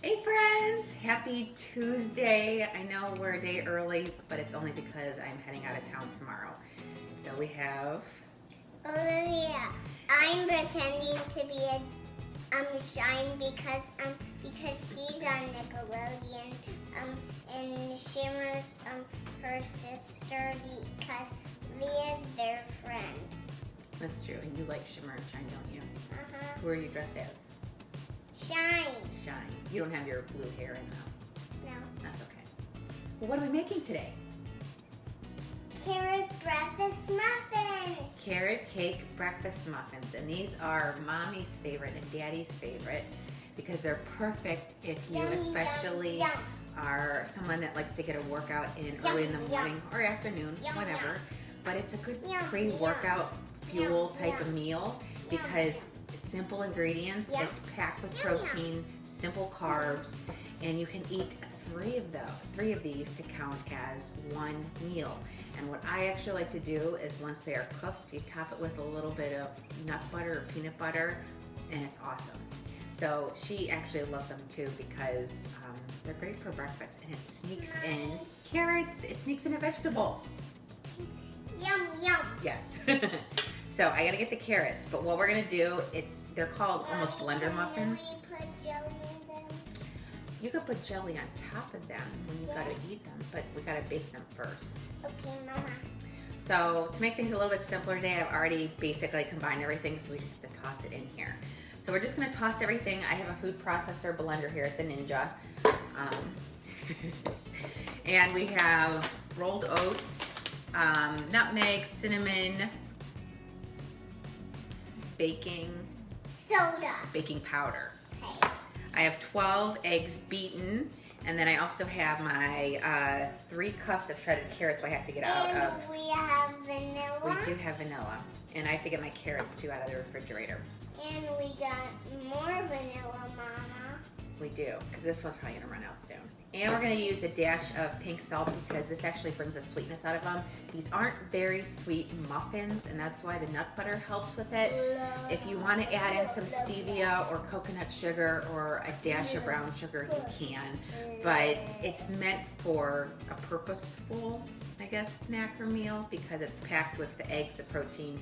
Hey friends, happy Tuesday. I know we're a day early, but it's only because I'm heading out of town tomorrow. So we have Olivia. I'm pretending to be a Shine because she's on Nickelodeon. And Shimmer's her sister because Leah's their friend. That's true, and you like Shimmer and Shine, don't you? Uh-huh. Who are you dressed as? Shine. Shine. You don't have your blue hair in though. No. That's okay. Well, what are we making today? Carrot breakfast muffins. Carrot cake breakfast muffins, and these are Mommy's favorite and Daddy's favorite because they're perfect if you especially are someone that likes to get a workout in early in the morning or afternoon, whatever. But it's a good pre-workout fuel type of meal because simple ingredients, it's packed with protein, simple carbs, and you can eat three of these to count as one meal. And what I actually like to do is once they are cooked, you top it with a little bit of nut butter or peanut butter, and it's awesome. So she actually loves them too because they're great for breakfast, and it sneaks in carrots, it sneaks in a vegetable. Yum, yum. Yes. So I gotta get the carrots, but what we're gonna do, they're called almost blender muffins. Can we put jelly in them? You could put jelly on top of them when you gotta eat them, but we gotta bake them first. Okay, Mama. So to make things a little bit simpler today, I've already basically combined everything, so we just have to toss it in here. So we're just gonna toss everything. I have a food processor blender here, it's a Ninja. And we have rolled oats, nutmeg, cinnamon, baking powder. Okay. I have 12 eggs beaten, and then I also have my 3 cups of shredded carrots I have to get out of. And we have vanilla. We do have vanilla, and I have to get my carrots too out of the refrigerator. And we got more vanilla, Mama. We do, because this one's probably gonna run out soon. And we're gonna use a dash of pink salt because this actually brings the sweetness out of them. These aren't very sweet muffins, and that's why the nut butter helps with it. If you wanna add in some stevia or coconut sugar or a dash of brown sugar, you can. But it's meant for a purposeful, I guess, snack or meal because it's packed with the eggs, the protein,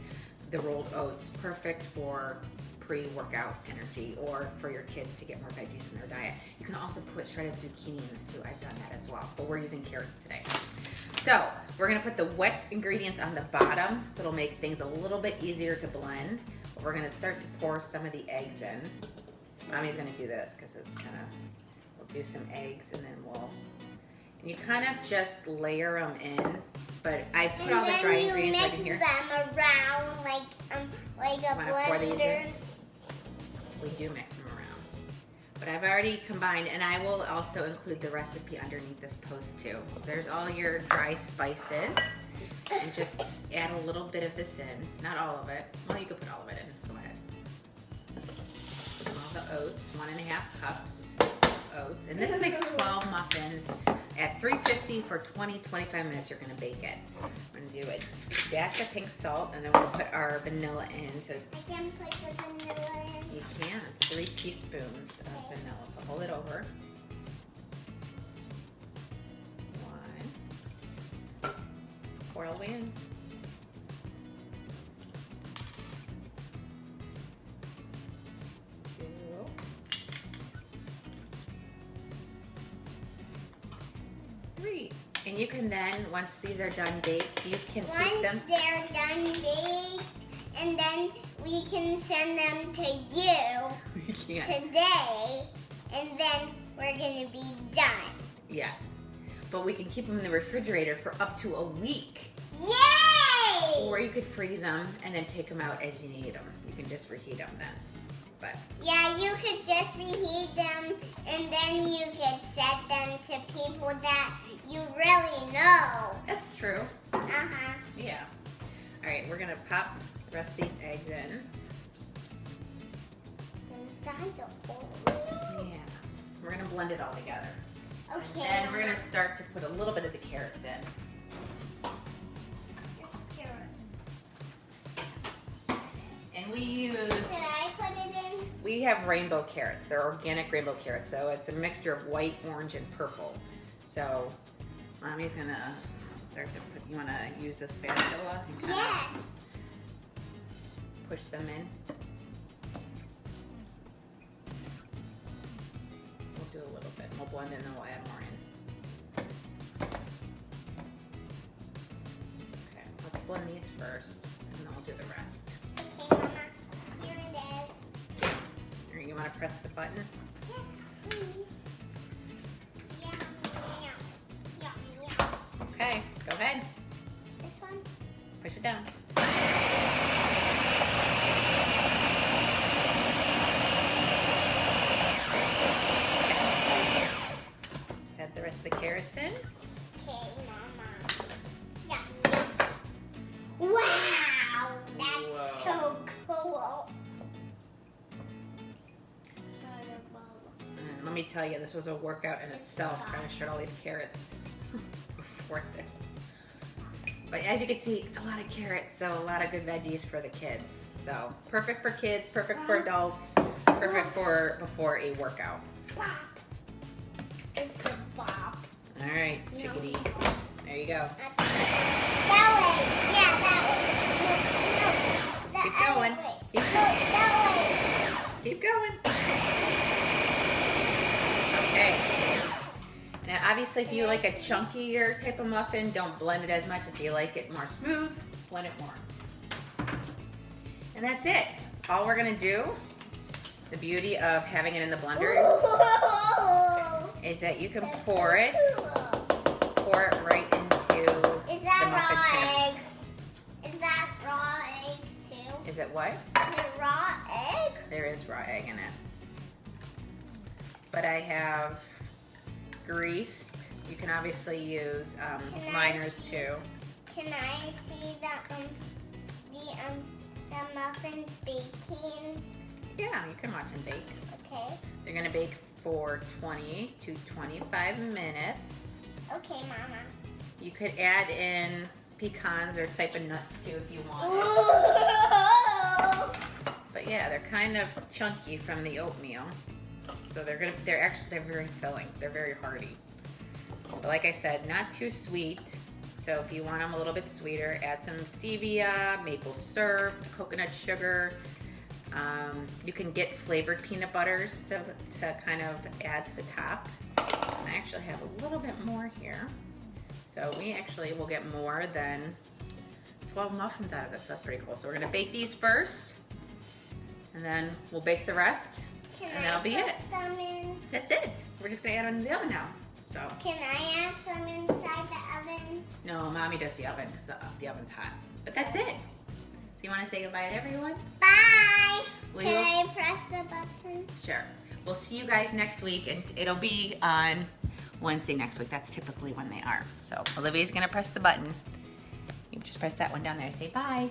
the rolled oats, perfect for pre-workout energy or for your kids to get more veggies in their diet. You can also put shredded zucchini in this too. I've done that as well, but we're using carrots today. So we're gonna put the wet ingredients on the bottom so it'll make things a little bit easier to blend. But we're gonna start to pour some of the eggs in. Mommy's gonna do this because it's we'll do some eggs and then and you kind of just layer them in, but I put all the dry ingredients right in here. And then you mix them around like a blender. We do mix them around. But I've already combined, and I will also include the recipe underneath this post too. So there's all your dry spices, and just add a little bit of this in. Not all of it. Well, you could put all of it in. Go ahead. All the oats, 1.5 cups of oats. And this makes 12 muffins. At 350 for 20-25 minutes, you're gonna bake it. I'm gonna do a dash of pink salt, and then we'll put our vanilla in. So I can put the vanilla in. you can. 3 teaspoons of vanilla. So hold it over. 1. Pour all the way in. 2. And you can then, once these are done baked, you can take them. Once they're done baked, and then we can send them to you today, and then we're gonna be done. Yes, but we can keep them in the refrigerator for up to a week. Yay! Or you could freeze them and then take them out as you need them. You can just reheat them then. But yeah, you could just reheat them, and then you could set them to people that you really know. That's true. Uh-huh. Yeah. All right, we're gonna pop the rest of these eggs in. Inside the bowl. Yeah. We're gonna blend it all together. Okay. And we're gonna start to put a little bit of the carrots in. And we use Should I put it in? we have rainbow carrots. They're organic rainbow carrots, so it's a mixture of white, orange, and purple. So Mommy's gonna start to put, you wanna use the spatula? And kinda Yes. push them in. We'll do a little bit. We'll blend in and we'll add more in. Okay, let's blend these first, and then we'll do the rest. Okay, Mama. Here it is. Here, you wanna press the button? Yes, please. Yum, yum, yum, yum. Okay, go ahead. This one? Push it down. Add the rest of the carrots in. Okay, Mama. Yum, yum. Wow! That's Whoa. so cool. And let me tell you, this was a workout in itself, trying to shred all these carrots before this. But as you can see, it's a lot of carrots, so a lot of good veggies for the kids. So perfect for kids, perfect for adults, perfect for before a workout. Bop. It's the bop. All right, chickadee. There you go. That way. Yeah, that way. No, no. The Keep other going. way. Keep No, going. that Keep going. Okay. Now, obviously, if you like a chunkier type of muffin, don't blend it as much. If you like it more smooth, blend it more. And that's it. All we're gonna do, the beauty of having it in the blender, is that you can pour it right into Is the that muffin raw tins. egg? Is that raw egg too? Is it what? Is it raw egg? There is raw egg in it. But I have greased. You can obviously use liners too. Can I see the muffins baking? Yeah, you can watch them bake. Okay. They're gonna bake for 20 to 25 minutes. Okay, Mama. You could add in pecans or type of nuts too if you want. But yeah, they're kind of chunky from the oatmeal. So they're very filling. They're very hearty. But like I said, not too sweet. So if you want them a little bit sweeter, add some stevia, maple syrup, coconut sugar. You can get flavored peanut butters to kind of add to the top. And I actually have a little bit more here. So we actually will get more than 12 muffins out of this. That's pretty cool. So we're gonna bake these first, and then we'll bake the rest, and that'll be it. Some in? That's it. We're just gonna add it in the oven now. So. Can I add some inside the oven? No, Mommy does the oven because the oven's hot. But that's it. So you want to say goodbye to everyone? Bye. We Can will- I press the button? Sure. We'll see you guys next week, and it'll be on Wednesday next week. That's typically when they are. So Olivia's gonna press the button. You just press that one down there. Say bye.